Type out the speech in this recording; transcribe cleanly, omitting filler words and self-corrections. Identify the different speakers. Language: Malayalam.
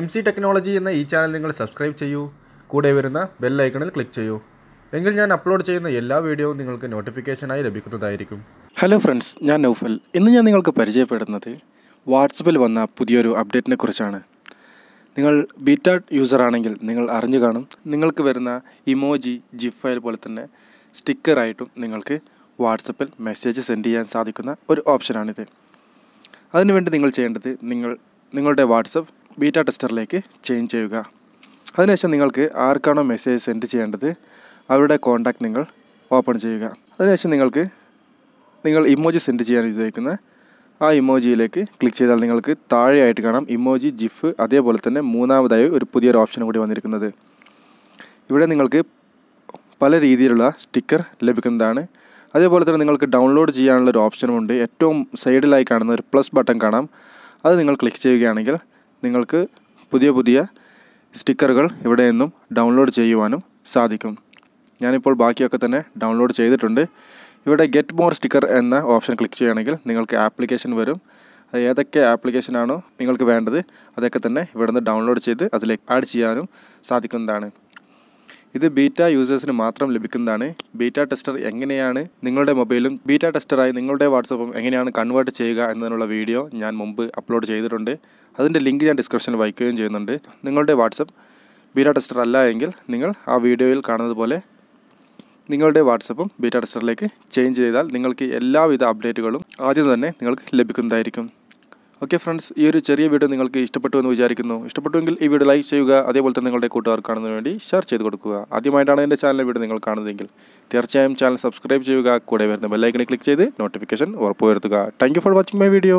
Speaker 1: MC ടെക്നോളജി എന്ന ഈ ചാനൽ നിങ്ങൾ സബ്സ്ക്രൈബ് ചെയ്യൂ. കൂടെ വരുന്ന ബെൽ ഐക്കണിൽ ക്ലിക്ക് ചെയ്യൂ. എങ്കിൽ ഞാൻ അപ്ലോഡ് ചെയ്യുന്ന എല്ലാ വീഡിയോയും നിങ്ങൾക്ക് നോട്ടിഫിക്കേഷനായി ലഭിക്കുന്നതായിരിക്കും.
Speaker 2: ഹലോ ഫ്രണ്ട്സ്, ഞാൻ നൗഫൽ. ഇന്ന് ഞാൻ നിങ്ങൾക്ക് പരിചയപ്പെടുന്നത് വാട്സപ്പിൽ വന്ന പുതിയൊരു അപ്ഡേറ്റിനെ കുറിച്ചാണ്. നിങ്ങൾ ബീറ്റ യൂസർ ആണെങ്കിൽ നിങ്ങൾ അറിഞ്ഞു കാണും. നിങ്ങൾക്ക് വരുന്ന ഇമോജി, ജിഫ് ഫയൽ പോലെ തന്നെ സ്റ്റിക്കറായിട്ടും നിങ്ങൾക്ക് വാട്സപ്പിൽ മെസ്സേജ് സെൻഡ് ചെയ്യാൻ സാധിക്കുന്ന ഒരു ഓപ്ഷനാണിത്. അതിനുവേണ്ടി നിങ്ങൾ ചെയ്യേണ്ടത് നിങ്ങളുടെ വാട്സപ്പ് ബീറ്റ ടെസ്റ്ററിലേക്ക് ചേഞ്ച് ചെയ്യുക. അതിനുശേഷം നിങ്ങൾക്ക് ആർക്കാണോ മെസ്സേജ് സെൻഡ് ചെയ്യേണ്ടത് അവരുടെ കോൺടാക്റ്റ് നിങ്ങൾ ഓപ്പൺ ചെയ്യുക. അതിനുശേഷം നിങ്ങൾ ഇമോജി സെൻഡ് ചെയ്യാൻ വിചാരിക്കുന്ന ആ ഇമോജിയിലേക്ക് ക്ലിക്ക് ചെയ്താൽ നിങ്ങൾക്ക് താഴെയായിട്ട് കാണാം ഇമോജി, ജിഫ്, അതേപോലെ തന്നെ മൂന്നാമതായി ഒരു പുതിയൊരു ഓപ്ഷൻ കൂടി വന്നിരിക്കുന്നത്. ഇവിടെ നിങ്ങൾക്ക് പല രീതിയിലുള്ള സ്റ്റിക്കർ ലഭിക്കുന്നതാണ്. അതേപോലെ തന്നെ നിങ്ങൾക്ക് ഡൗൺലോഡ് ചെയ്യാനുള്ളൊരു ഓപ്ഷനുമുണ്ട്. ഏറ്റവും സൈഡിലായി കാണുന്ന ഒരു പ്ലസ് ബട്ടൺ കാണാം. അത് നിങ്ങൾ ക്ലിക്ക് ചെയ്യുകയാണെങ്കിൽ നിങ്ങൾക്ക് പുതിയ സ്റ്റിക്കറുകൾ ഇവിടെ നിന്നും ഡൗൺലോഡ് ചെയ്യുവാനും സാധിക്കും. ഞാനിപ്പോൾ ബാക്കിയൊക്കെ തന്നെ ഡൗൺലോഡ് ചെയ്തിട്ടുണ്ട്. ഇവിടെ ഗെറ്റ് മോർ സ്റ്റിക്കർ എന്ന ഓപ്ഷൻ ക്ലിക്ക് ചെയ്യുകയാണെങ്കിൽ നിങ്ങൾക്ക് ആപ്ലിക്കേഷൻ വരും. അത് ഏതൊക്കെ ആപ്ലിക്കേഷനാണോ നിങ്ങൾക്ക് വേണ്ടത് അതൊക്കെ തന്നെ ഇവിടെ നിന്ന് ഡൗൺലോഡ് ചെയ്ത് അതിലേക്ക് ആഡ് ചെയ്യാനും സാധിക്കുന്നതാണ്. ഇത് ബീറ്റ യൂസേഴ്സിന് മാത്രം ലഭിക്കുന്നതാണ്. ബീറ്റ ടെസ്റ്റർ എങ്ങനെയാണ് നിങ്ങളുടെ മൊബൈലും ബീറ്റ ടെസ്റ്ററായി നിങ്ങളുടെ വാട്സപ്പും എങ്ങനെയാണ് കൺവേർട്ട് ചെയ്യുക എന്നതിനുള്ള വീഡിയോ ഞാൻ മുമ്പ് അപ്ലോഡ് ചെയ്തിട്ടുണ്ട്. അതിൻ്റെ ലിങ്ക് ഞാൻ ഡിസ്ക്രിപ്ഷനിൽ വയ്ക്കുകയും ചെയ്യുന്നുണ്ട്. നിങ്ങളുടെ വാട്സപ്പ് ബീറ്റ ടെസ്റ്റർ അല്ല എങ്കിൽ നിങ്ങൾ ആ വീഡിയോയിൽ കാണുന്നത് പോലെ നിങ്ങളുടെ വാട്സപ്പും ബീറ്റ ടെസ്റ്ററിലേക്ക് ചേഞ്ച് ചെയ്താൽ നിങ്ങൾക്ക് എല്ലാവിധ അപ്ഡേറ്റുകളും ആദ്യം തന്നെ നിങ്ങൾക്ക് ലഭിക്കുന്നതായിരിക്കും. ഓക്കെ ഫ്രണ്ട്സ്, ഈ ഒരു ചെറിയ വീഡിയോ നിങ്ങൾക്ക് ഇഷ്ടപ്പെട്ടു എന്ന് വിചാരിക്കുന്നു. ഇഷ്ടപ്പെട്ടുവെങ്കിൽ ഈ വീഡിയോ ലൈക്ക് ചെയ്യുക. അതേപോലെ തന്നെ നിങ്ങളുടെ കൂട്ടുകാർക്ക് കാണുന്നതിന് വേണ്ടി ഷെയർ ചെയ്ത് കൊടുക്കുക. ആദ്യമായിട്ടാണ് എൻ്റെ ചാനലിലെ വീഡിയോ നിങ്ങൾ കാണുന്നതെങ്കിൽ തീർച്ചയായും ചാനൽ സബ്സ്ക്രൈബ് ചെയ്യുക. കൂടെ വരുന്ന ബെൽ ഐക്കണിൽ ക്ലിക്ക് ചെയ്ത് നോട്ടിഫിക്കേഷൻ ഉറപ്പുവരുത്തുക. Thank you for watching my video.